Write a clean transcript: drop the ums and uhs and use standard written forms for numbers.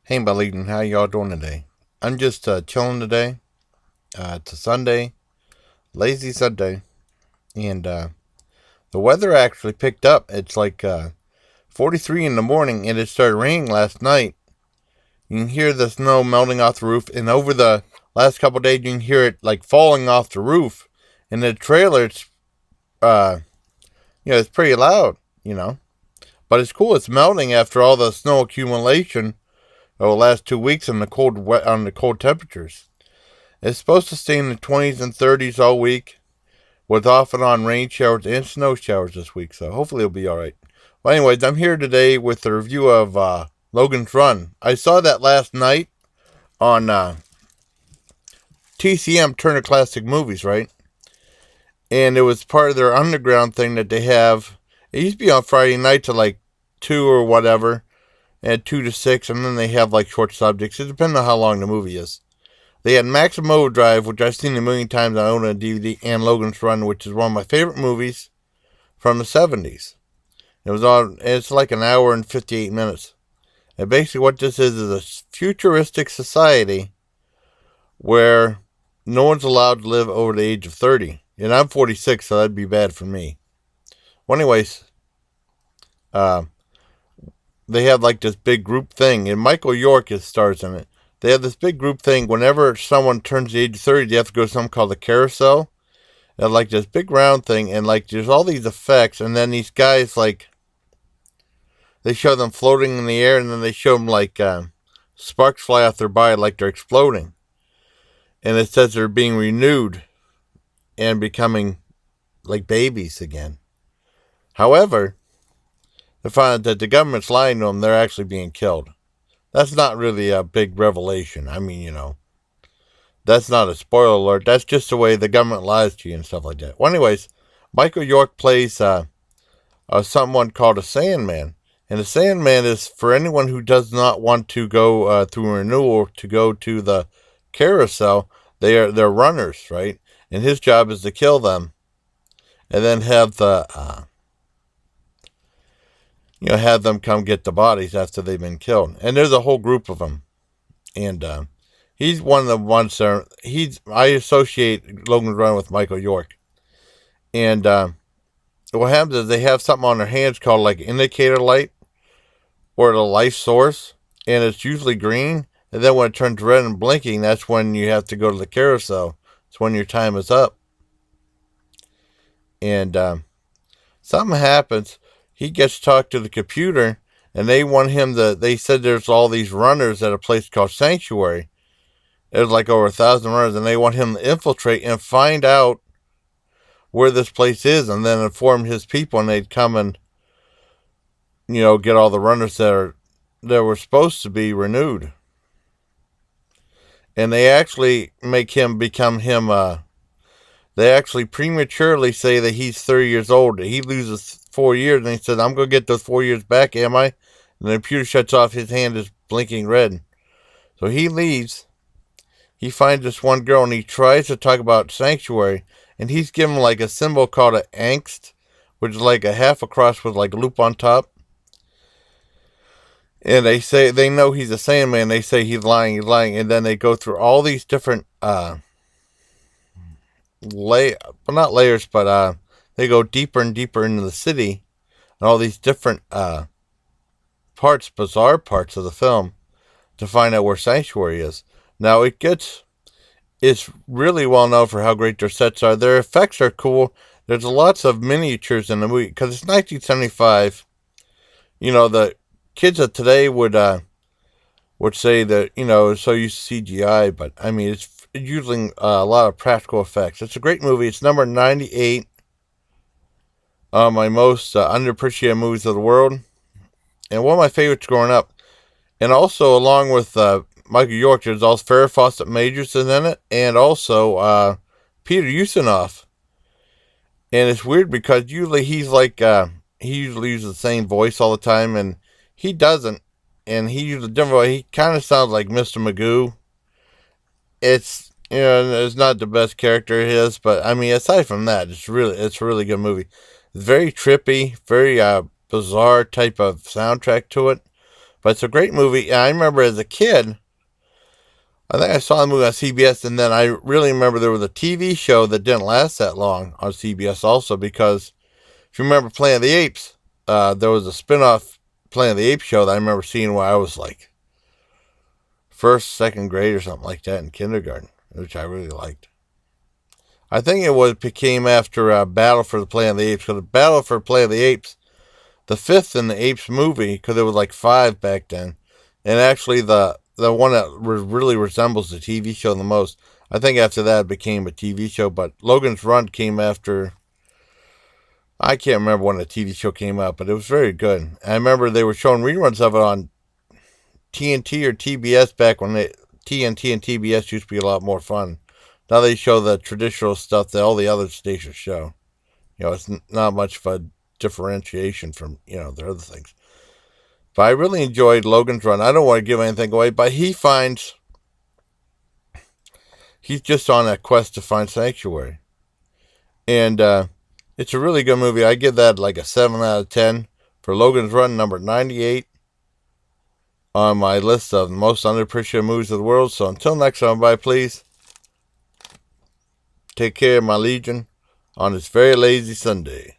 Hey, Believing, how y'all doing today? I'm just chilling today. It's a Sunday, lazy Sunday, and the weather actually picked up. It's like 43 in the morning, and it started raining last night. You can hear the snow melting off the roof, and over the last couple of days, you can hear it like falling off the roof. And the trailer, uh, it's pretty loud, but it's cool. It's melting after all the snow accumulation over the last 2 weeks on the cold temperatures. It's supposed to stay in the 20s and 30s all week, with off and on rain showers and snow showers this week, so hopefully it'll be alright. Well, anyways, I'm here today with a review of Logan's Run. I saw that last night on TCM, Turner Classic Movies, right? And it was part of their underground thing that they have. It used to be on Friday nights at like 2 or whatever, at 2 to 6, and then they have like short subjects. It depends on how long the movie is. They had Maximum Overdrive, which I've seen a million times. I own a DVD, and Logan's Run, which is one of my favorite movies from the 70s. It was on. It's like an hour and 58 minutes. And basically, what this is a futuristic society where no one's allowed to live over the age of 30. And I'm 46, so that'd be bad for me. Well, anyways, uh, they have like this big group thing, and Michael York stars in it. They have this big group thing. Whenever someone turns the age of 30, they have to go to something called the carousel. And like this big round thing, and like there's all these effects, and then these guys, like, they show them floating in the air, and then they show them like sparks fly off their body like they're exploding. And it says they're being renewed and becoming like babies again. However, they find out that the government's lying to them, they're actually being killed. That's not really a big revelation. I mean, that's not a spoiler alert. That's just the way the government lies to you and stuff like that. Well, anyways, Michael York plays someone called a Sandman. And the Sandman is for anyone who does not want to go through renewal to go to the carousel. They're runners, right? And his job is to kill them, and then have them come get the bodies after they've been killed. And there's a whole group of them, and he's one of the ones that I associate Logan's Run with Michael York. And what happens is they have something on their hands called like indicator light or the life source, and it's usually green. And then when it turns red and blinking, that's when you have to go to the carousel. It's when your time is up. And something happens. He gets talked to the computer, and they want him to. They said there's all these runners at a place called Sanctuary. There's like over 1,000 runners, and they want him to infiltrate and find out where this place is, and then inform his people, and they'd come and get all the runners that were supposed to be renewed. And they actually make him become him. They actually prematurely say that he's 30 years old. He loses 4 years, and he says, "I'm gonna get those 4 years back, am I?" And the computer shuts off. His hand is blinking red. So he leaves. He finds this one girl, and he tries to talk about Sanctuary, and he's given like a symbol called an angst, which is like a half a cross with like a loop on top. And they say they know he's a Sandman. They say he's lying, and then they go through all these different not layers, but they go deeper and deeper into the city, and all these different bizarre parts of the film, to find out where Sanctuary is. Now it's really well known for how great their sets are. Their effects are cool. There's lots of miniatures in the movie because it's 1975. The kids of today would say that it's so used to CGI, but I mean it's using a lot of practical effects. It's a great movie. It's number 98 on my most underappreciated movies of the world, and one of my favorites growing up. And also, along with Michael York, there's also Farrah Fawcett Majors in it, and also Peter Ustinov. And it's weird because usually he's like he usually uses the same voice all the time, and he doesn't. And he uses a different voice. He kind of sounds like Mr. Magoo. It's not the best character it is, but I mean, aside from that, it's a really good movie. It's very trippy, very bizarre type of soundtrack to it. But it's a great movie. And I remember as a kid, I think I saw the movie on CBS, and then I really remember there was a TV show that didn't last that long on CBS also, because if you remember Planet of the Apes, there was a spin-off Planet of the Apes show that I remember seeing when I was like first, second grade or something like that in kindergarten, which I really liked. I think it became after Battle for the Planet of the Apes, because the Battle for Planet of the Apes, the fifth in the Apes movie, because there was like 5 back then, and actually the one that really resembles the TV show the most, I think after that it became a TV show, but Logan's Run came after. I can't remember when the TV show came out, but it was very good. I remember they were showing reruns of it on TNT or TBS back when TNT and TBS used to be a lot more fun. Now they show the traditional stuff that all the other stations show. It's not much of a differentiation from, their other things. But I really enjoyed Logan's Run. I don't want to give anything away, but he's just on that quest to find sanctuary. And it's a really good movie. I give that like a 7 out of 10 for Logan's Run, number 98 on my list of the most underappreciated movies of the world. So until next time, bye, please. Take care of my legion on this very lazy Sunday.